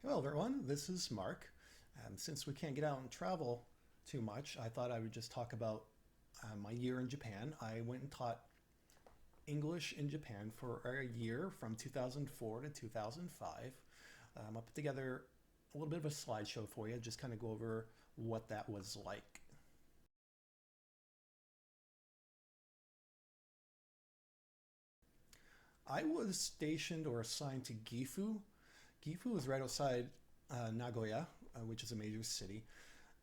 Hello, everyone. This is Mark. Since we can't get out and travel too much, I thought I would just talk about my year in Japan. I went and taught English in Japan for a year from 2004 to 2005. I put together a little bit of a slideshow for you, just kind of go over what that was like. I was stationed or assigned to Gifu. Gifu is right outside Nagoya, which is a major city,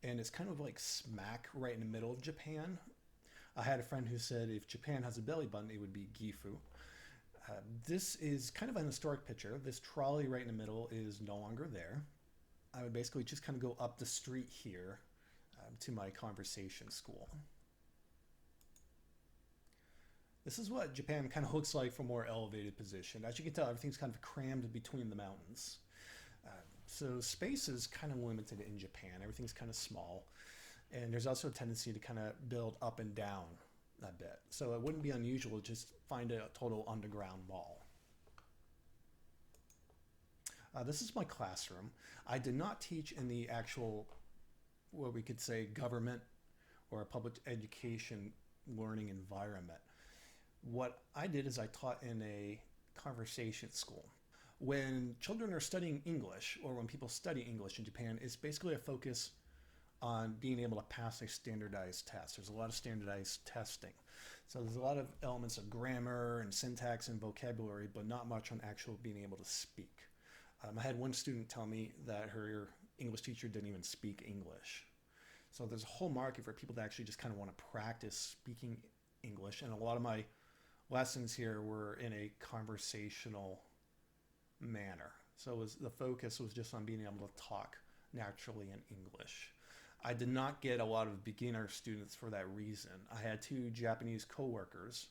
and it's kind of like smack right in the middle of Japan. I had a friend who said if Japan has a belly button, it would be Gifu. Uh, this is kind of an historic picture. This trolley right in the middle is no longer there. I would basically just kind of go up the street here to my conversation school. This is what Japan kind of looks like from a more elevated position. As you can tell, everything's kind of crammed between the mountains. Uh, so space is kind of limited in Japan. Everything's kind of small. And there's also a tendency to kind of build up and down a bit. So it wouldn't be unusual to just find a total underground mall. This is my classroom. I did not teach in the actual, what we could say, government or a public education learning environment. What I did is I taught in a conversation school. When children are studying English, or when people study English in Japan, it's basically a focus on being able to pass a standardized test. There's a lot of standardized testing. So there's a lot of elements of grammar and syntax and vocabulary, but not much on actual being able to speak. I had one student tell me that her English teacher didn't even speak English. So there's a whole market for people that actually just kind of want to practice speaking English. And a lot of my lessons here were in a conversational manner. So the focus was just on being able to talk naturally in English. I did not get a lot of beginner students for that reason. I had two Japanese coworkers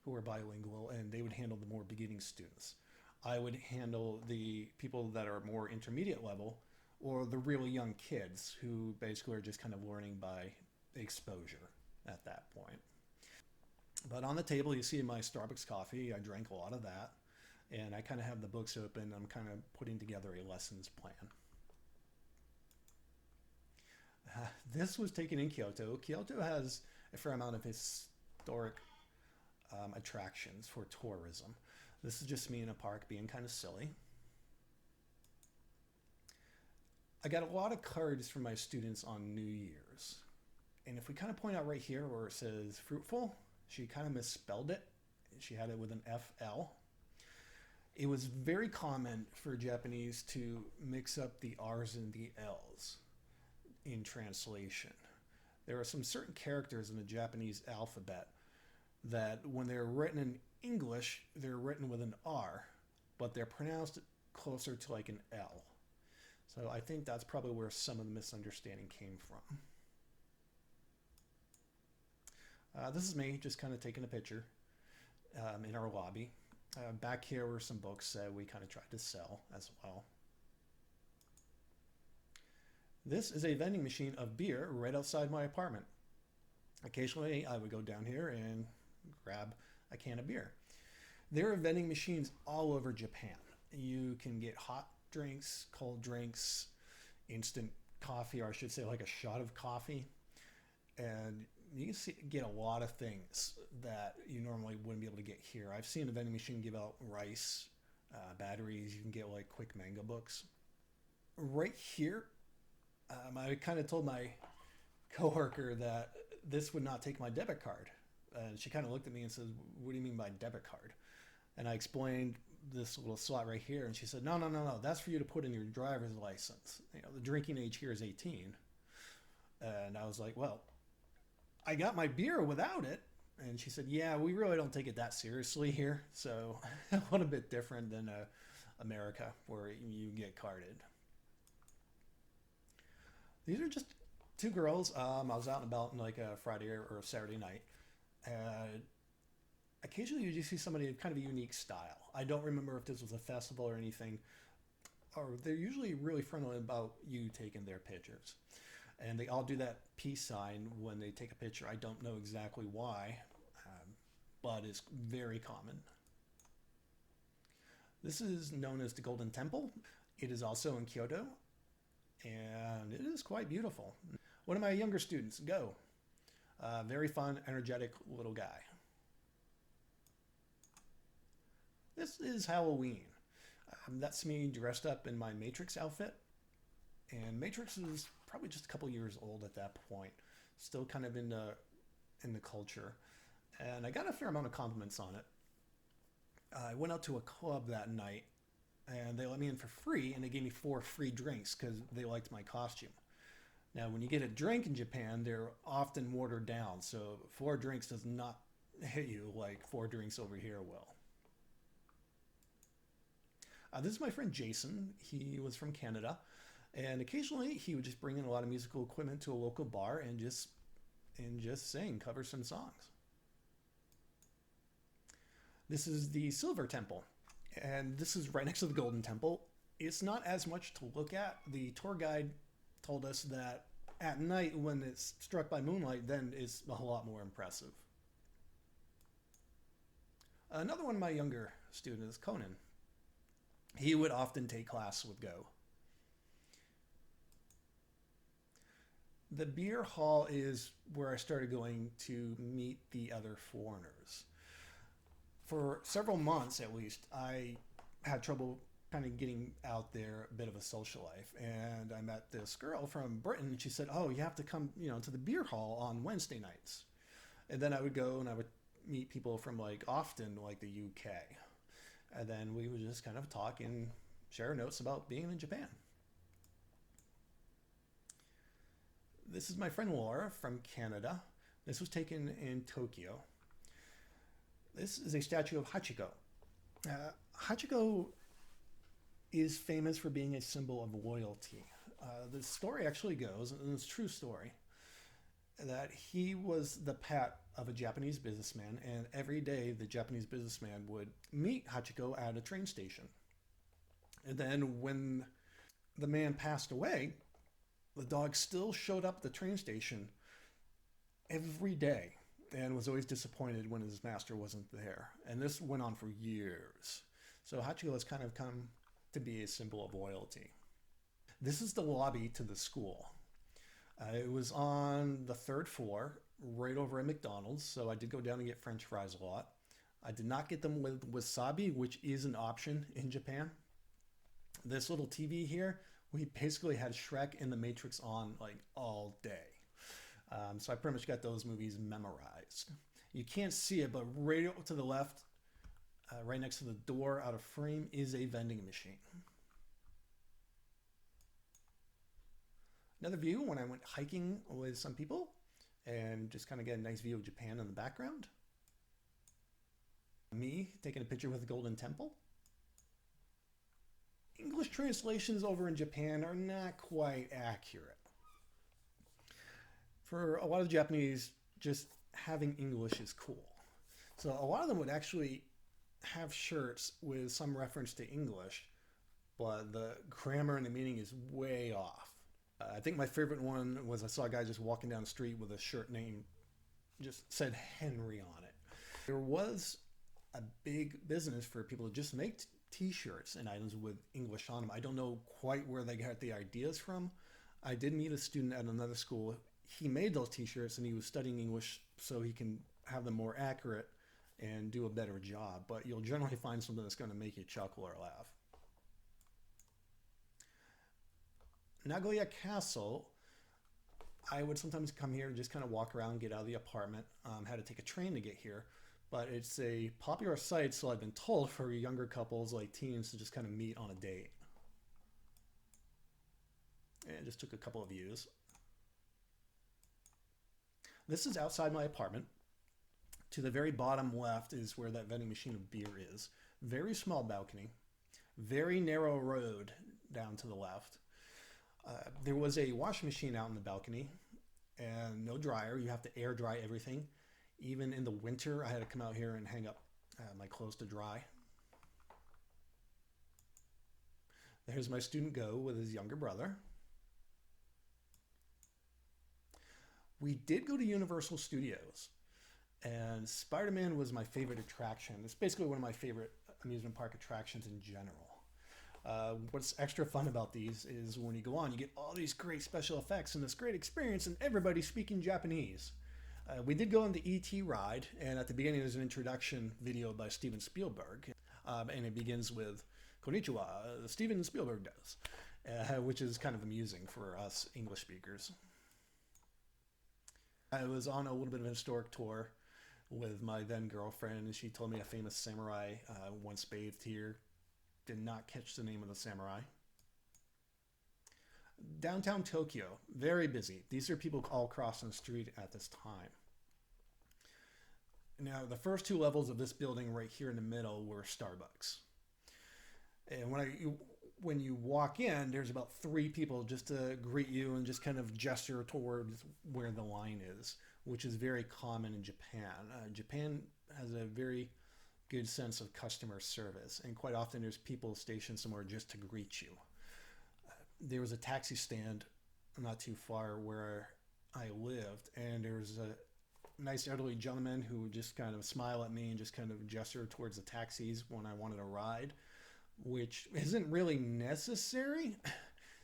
who were bilingual, and they would handle the more beginning students. I would handle the people that are more intermediate level or the really young kids who basically are just kind of learning by exposure at that point. But on the table, you see my Starbucks coffee. I drank a lot of that. And I kind of have the books open. I'm kind of putting together a lessons plan. This was taken in Kyoto. Kyoto has a fair amount of historic attractions for tourism. This is just me in a park being kind of silly. I got a lot of cards from my students on New Year's. And if we kind of point out right here where it says fruitful, she kind of misspelled it. She had it with an FL. It was very common for Japanese to mix up the R's and the L's in translation. There are some certain characters in the Japanese alphabet that when they're written in English, they're written with an R, but they're pronounced closer to like an L. So I think that's probably where some of the misunderstanding came from. This is me just kind of taking a picture in our lobby. Back here were some books that we kind of tried to sell as well. This is a vending machine of beer right outside my apartment. Occasionally, I would go down here and grab a can of beer. There are vending machines all over Japan. You can get hot drinks, cold drinks, instant coffee, or I should say, like a shot of coffee. And you can get a lot of things that you normally wouldn't be able to get here. I've seen a vending machine give out rice, batteries. You can get like quick manga books. Right here, I kind of told my coworker that this would not take my debit card. And she kind of looked at me and says, "What do you mean by debit card?" And I explained this little slot right here, and she said, "No, no, no, no. That's for you to put in your driver's license. You know, the drinking age here is 18." And I was like, "Well, I got my beer without it." And she said, "Yeah, we really don't take it that seriously here. So a little bit different than America where you get carded." These are just two girls. I was out and about on like a Friday or a Saturday night. And occasionally you just see somebody in kind of a unique style. I don't remember if this was a festival or anything. Or they're usually really friendly about you taking their pictures. And they all do that peace sign when they take a picture. I don't know exactly why, but it's very common. This is known as the Golden Temple. It is also in Kyoto, and it is quite beautiful. One of my younger students, Go, very fun, energetic little guy. This is Halloween. That's me dressed up in my Matrix outfit. And Matrix is probably just a couple years old at that point. Still kind of in the culture. And I got a fair amount of compliments on it. I went out to a club that night and they let me in for free and they gave me 4 free drinks because they liked my costume. Now, when you get a drink in Japan, they're often watered down, so 4 drinks does not hit you like 4 drinks over here will. This is my friend Jason. He was from Canada, and occasionally he would just bring in a lot of musical equipment to a local bar and just sing, cover some songs. This is the Silver Temple, and this is right next to the Golden Temple. It's not as much to look at. The tour guide told us that at night, when it's struck by moonlight, then it's a whole lot more impressive. Another one of my younger students, Conan, he would often take class with Go. The beer hall is where I started going to meet the other foreigners. For several months at least, I had trouble kind of getting out there, a bit of a social life. And I met this girl from Britain, and she said, "Oh, you have to come, to the beer hall on Wednesday nights." And then I would go and I would meet people from like often like the UK. And then we would just kind of talk and share notes about being in Japan. This is my friend Laura from Canada. This was taken in Tokyo. This is a statue of Hachiko. Hachiko is famous for being a symbol of loyalty. The story actually goes, and it's a true story, that he was the pet of a Japanese businessman, and every day the Japanese businessman would meet Hachiko at a train station. And then when the man passed away, the dog still showed up at the train station every day and was always disappointed when his master wasn't there. And this went on for years. So Hachiko has kind of come to be a symbol of loyalty. This is the lobby to the school. It was on the 3rd floor, right over at McDonald's, so I did go down and get French fries a lot. I did not get them with wasabi, which is an option in Japan. This little TV here, we basically had Shrek and The Matrix on like all day. So I pretty much got those movies memorized. You can't see it, but right to the left, right next to the door out of frame, is a vending machine. Another view when I went hiking with some people and just kind of get a nice view of Japan in the background. Me taking a picture with the Golden Temple. English translations over in Japan are not quite accurate. For a lot of Japanese, just having English is cool. So a lot of them would actually have shirts with some reference to English, but the grammar and the meaning is way off. I think my favorite one was I saw a guy just walking down the street with a shirt name just said Henry on it. There was a big business for people to just make t-shirts and items with English on them. I don't know quite where they got the ideas from. I did meet a student at another school. He made those t-shirts and he was studying English so he can have them more accurate and do a better job. But you'll generally find something that's going to make you chuckle or laugh. Nagoya Castle, I would sometimes come here and just kind of walk around, get out of the apartment. Had to take a train to get here, but it's a popular site, so I've been told, for younger couples like teens to just kind of meet on a date. And just took a couple of views. This is outside my apartment. To the very bottom left is where that vending machine of beer is. Very small balcony, very narrow road down to the left. There was a washing machine out in the balcony and no dryer. You have to air dry everything. Even in the winter, I had to come out here and hang up my clothes to dry. There's my student Go with his younger brother. We did go to Universal Studios, and Spider-Man was my favorite attraction. It's basically one of my favorite amusement park attractions in general. What's extra fun about these is when you go on, you get all these great special effects and this great experience, and everybody's speaking Japanese. We did go on the ET ride, and at the beginning there's an introduction video by Steven Spielberg, and it begins with "Konnichiwa, Steven Spielberg does," which is kind of amusing for us English speakers. I was on a little bit of a historic tour with my then girlfriend, and she told me a famous samurai once bathed here. Did not catch the name of the samurai. Downtown Tokyo, very busy. These are people all crossing the street at this time. Now, the first two levels of this building right here in the middle were Starbucks. And when you walk in, there's about three people just to greet you and just kind of gesture towards where the line is, which is very common in Japan. Japan has a very good sense of customer service, and quite often there's people stationed somewhere just to greet you. There was a taxi stand not too far where I lived, and there was a nice elderly gentleman who would just kind of smile at me and just kind of gesture towards the taxis when I wanted a ride, which isn't really necessary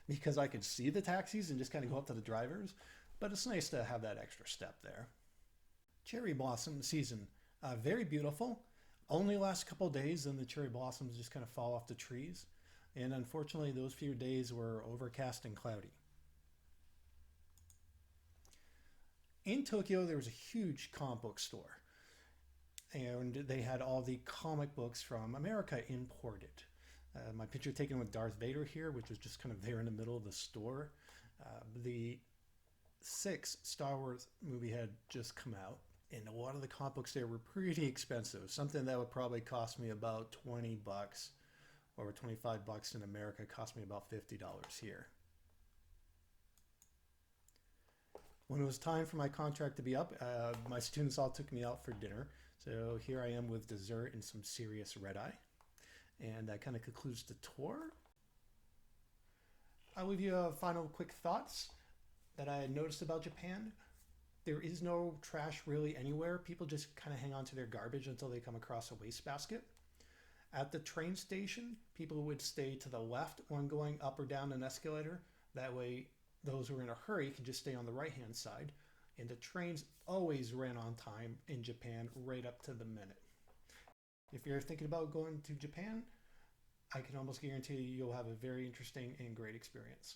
because I could see the taxis and just kind of go up to the drivers, but it's nice to have that extra step there. Cherry blossom season, very beautiful. Only lasts a couple days, and the cherry blossoms just kind of fall off the trees. And unfortunately, those few days were overcast and cloudy. In Tokyo, there was a huge comic book store, and they had all the comic books from America imported. My picture taken with Darth Vader here, which was just kind of there in the middle of the store. The sixth Star Wars movie had just come out, and a lot of the comic books there were pretty expensive. Something that would probably cost me about 20 bucks or 25 bucks in America cost me about $50 here. When it was time for my contract to be up, my students all took me out for dinner. So here I am with dessert and some serious red eye. And that kind of concludes the tour. I'll leave you a final quick thoughts that I had noticed about Japan. There is no trash really anywhere. People just kind of hang on to their garbage until they come across a wastebasket. At the train station, people would stay to the left when going up or down an escalator. That way, those who are in a hurry can just stay on the right-hand side. And the trains always ran on time in Japan, right up to the minute. If you're thinking about going to Japan, I can almost guarantee you'll have a very interesting and great experience.